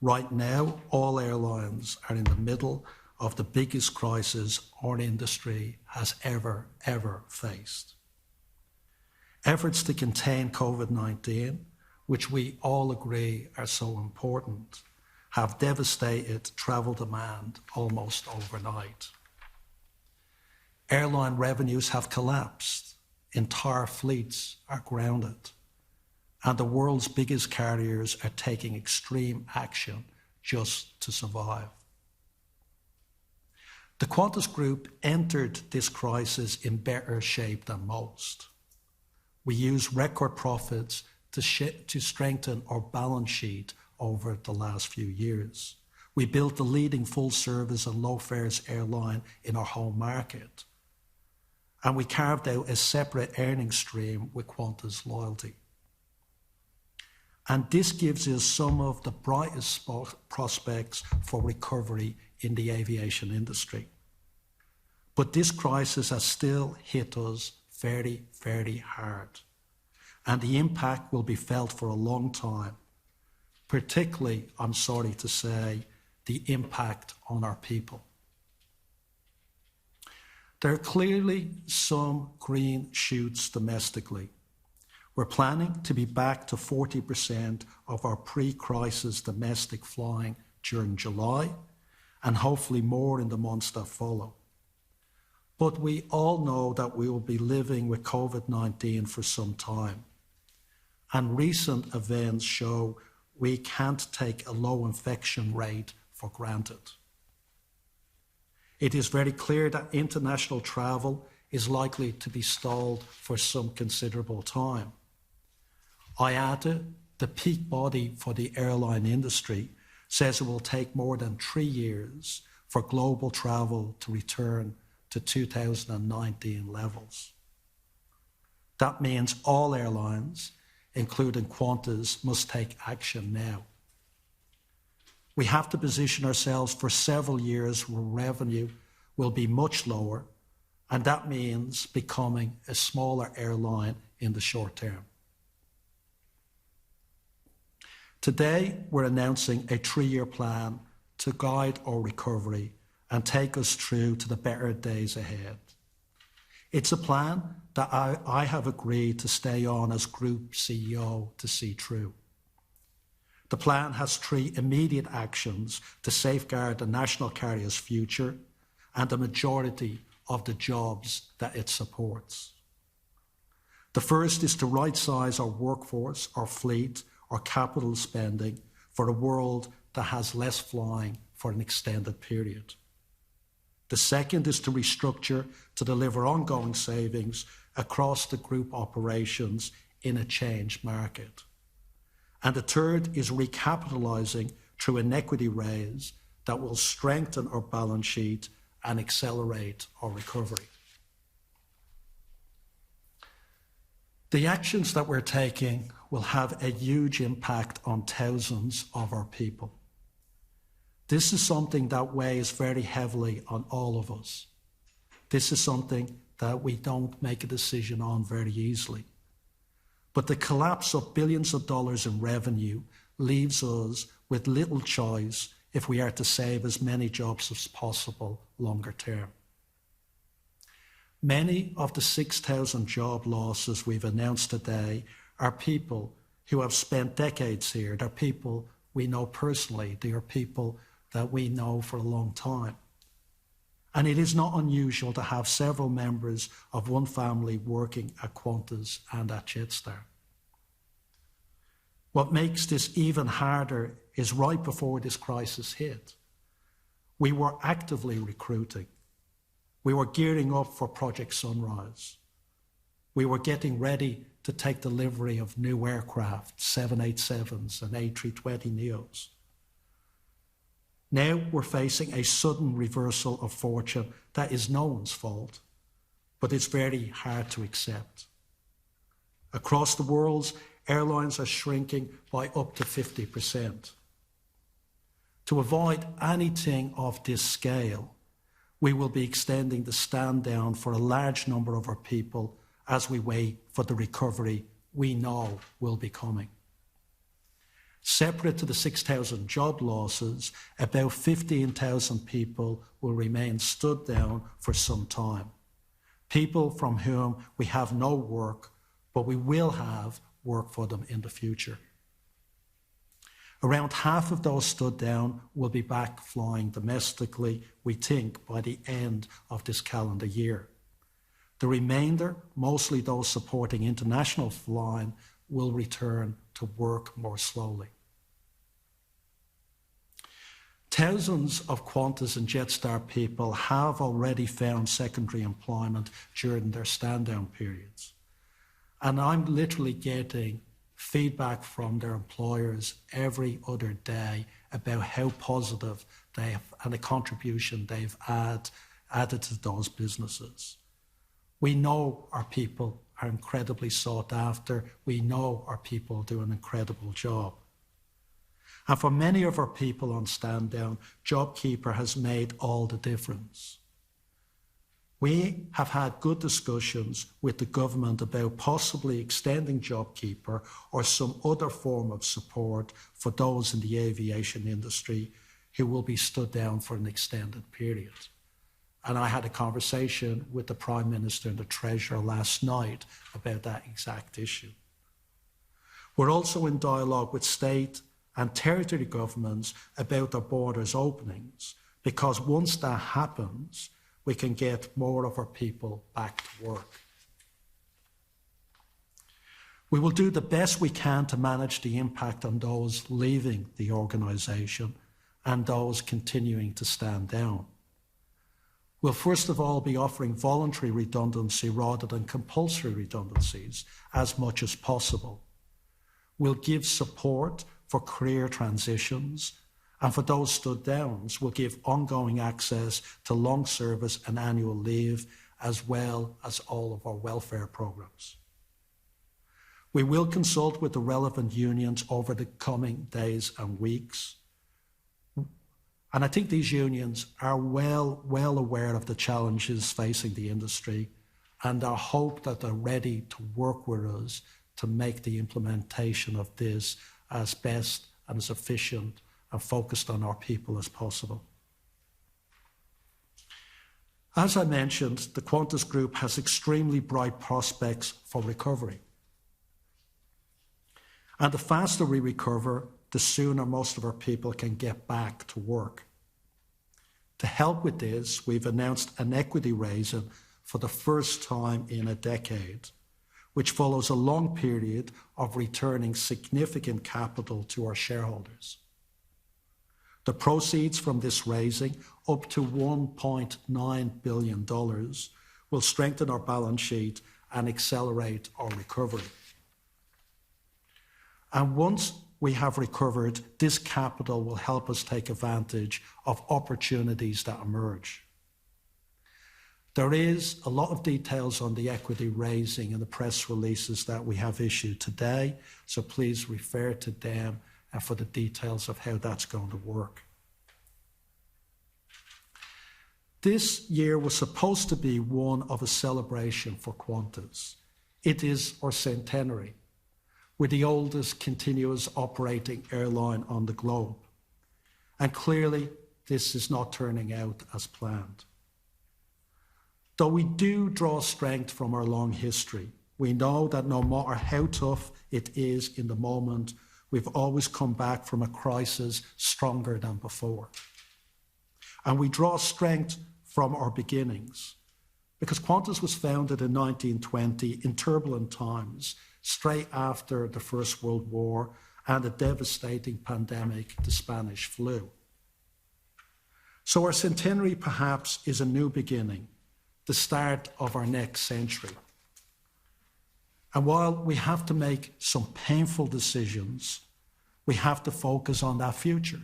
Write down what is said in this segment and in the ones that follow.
Right now, all airlines are in the middle of the biggest crisis our industry has ever faced. Efforts to contain COVID-19, which we all agree are so important, have devastated travel demand almost overnight. Airline revenues have collapsed, entire fleets are grounded, and the world's biggest carriers are taking extreme action just to survive. The Qantas Group entered this crisis in better shape than most. We used record profits to strengthen our balance sheet over the last few years. We built the leading full-service and low-fares airline in our home market. And we carved out a separate earnings stream with Qantas Loyalty. And this gives us some of the brightest prospects for recovery in the aviation industry. But this crisis has still hit us very hard. And the impact will be felt for a long time, particularly, I'm sorry to say, the impact on our people. There are clearly some green shoots domestically. We're planning to be back to 40% of our pre-crisis domestic flying during July, and hopefully more in the months that follow. But we all know that we will be living with COVID-19 for some time. And recent events show we can't take a low infection rate for granted. It is very clear that international travel is likely to be stalled for some considerable time. IATA, the peak body for the airline industry, says it will take more than 3 years for global travel to return to 2019 levels. That means all airlines, including Qantas, must take action now. We have to position ourselves for several years where revenue will be much lower, and that means becoming a smaller airline in the short term. Today, we're announcing a 3-year plan to guide our recovery and take us through to the better days ahead. It's a plan that I have agreed to stay on as Group CEO to see through. The plan has 3 immediate actions to safeguard the national carrier's future and the majority of the jobs that it supports. The first is to rightsize our workforce, our fleet, our capital spending for a world that has less flying for an extended period. The second is to restructure to deliver ongoing savings across the group operations in a changed market. And the third is recapitalising through an equity raise that will strengthen our balance sheet and accelerate our recovery. The actions that we're taking will have a huge impact on thousands of our people. This is something that weighs very heavily on all of us. This is something that we don't make a decision on very easily. But the collapse of billions of dollars in revenue leaves us with little choice if we are to save as many jobs as possible longer term. Many of the 6,000 job losses we've announced today are people who have spent decades here. They're people we know personally. They are people that we know for a long time. And it is not unusual to have several members of one family working at Qantas and at Jetstar. What makes this even harder is right before this crisis hit, we were actively recruiting. We were gearing up for Project Sunrise. We were getting ready to take delivery of new aircraft, 787s and A320neos. Now we're facing a sudden reversal of fortune that is no one's fault, but it's very hard to accept. Across the world, airlines are shrinking by up to 50%. To avoid anything of this scale, we will be extending the stand down for a large number of our people as we wait for the recovery we know will be coming. Separate to the 6,000 job losses, about 15,000 people will remain stood down for some time. People from whom we have no work, but we will have work for them in the future. Around half of those stood down will be back flying domestically, we think, by the end of this calendar year. The remainder, mostly those supporting international flying, will return to work more slowly. Thousands of Qantas and Jetstar people have already found secondary employment during their stand-down periods. And I'm literally getting feedback from their employers every other day about how positive they have and the contribution they've added to those businesses. We know our people are incredibly sought after. We know our people do an incredible job. And for many of our people on stand down, JobKeeper has made all the difference. We have had good discussions with the government about possibly extending JobKeeper or some other form of support for those in the aviation industry who will be stood down for an extended period. And I had a conversation with the Prime Minister and the Treasurer last night about that exact issue. We're also in dialogue with state and territory governments about their borders openings, because once that happens, we can get more of our people back to work. We will do the best we can to manage the impact on those leaving the organisation and those continuing to stand down. We'll first of all be offering voluntary redundancy rather than compulsory redundancies as much as possible. We'll give support for career transitions, and for those stood downs, we'll give ongoing access to long service and annual leave, as well as all of our welfare programs. We will consult with the relevant unions over the coming days and weeks. And I think these unions are well aware of the challenges facing the industry, and I hope that they're ready to work with us to make the implementation of this as best and as efficient and focused on our people as possible. As I mentioned, the Qantas Group has extremely bright prospects for recovery. And the faster we recover, the sooner most of our people can get back to work. To help with this, we've announced an equity raising for the first time in a decade, which follows a long period of returning significant capital to our shareholders. The proceeds from this raising, up to $1.9 billion, will strengthen our balance sheet and accelerate our recovery. And once we have recovered, this capital will help us take advantage of opportunities that emerge. There is a lot of details on the equity raising in the press releases that we have issued today, so please refer to them and for the details of how that's going to work. This year was supposed to be one of a celebration for Qantas. It is our centenary. We're the oldest continuous operating airline on the globe. And clearly, this is not turning out as planned. Though we do draw strength from our long history, we know that no matter how tough it is in the moment, we've always come back from a crisis stronger than before. And we draw strength from our beginnings, because Qantas was founded in 1920 in turbulent times, straight after the First World War and a devastating pandemic, the Spanish flu. So our centenary perhaps is a new beginning, the start of our next century. And while we have to make some painful decisions, we have to focus on that future.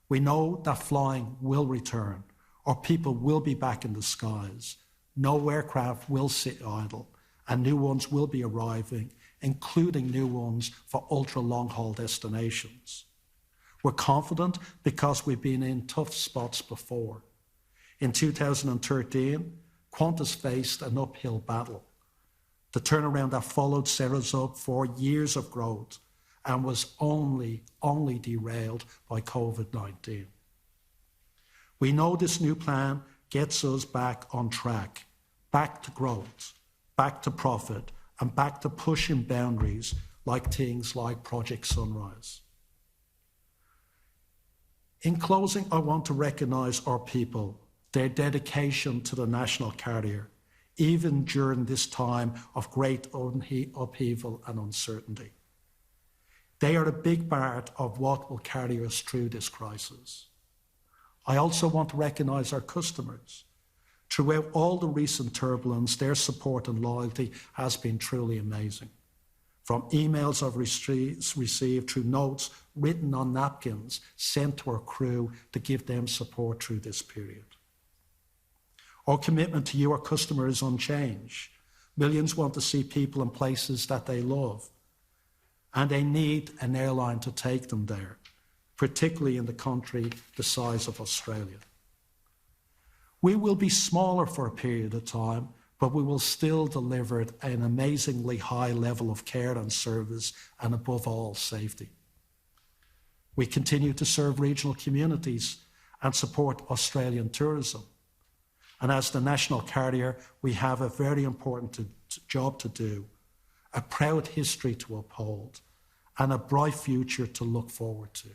We know that flying will return, or people will be back in the skies. No aircraft will sit idle, and new ones will be arriving, including new ones for ultra-long-haul destinations. We're confident because we've been in tough spots before. In 2013, Qantas faced an uphill battle. The turnaround that followed set us up for years of growth, and was only derailed by COVID-19. We know this new plan gets us back on track, back to growth, back to profit, and back to pushing boundaries like things like Project Sunrise. In closing, I want to recognise our people, their dedication to the national carrier, even during this time of great upheaval and uncertainty. They are a big part of what will carry us through this crisis. I also want to recognise our customers. Throughout all the recent turbulence, their support and loyalty has been truly amazing. From emails I've received through notes written on napkins sent to our crew to give them support through this period. Our commitment to you, our customer, is unchanged. Millions want to see people in places that they love, and they need an airline to take them there, particularly in the country the size of Australia. We will be smaller for a period of time, but we will still deliver an amazingly high level of care and service, and above all, safety. We continue to serve regional communities and support Australian tourism. And as the national carrier, we have a very important job to do, a proud history to uphold, and a bright future to look forward to.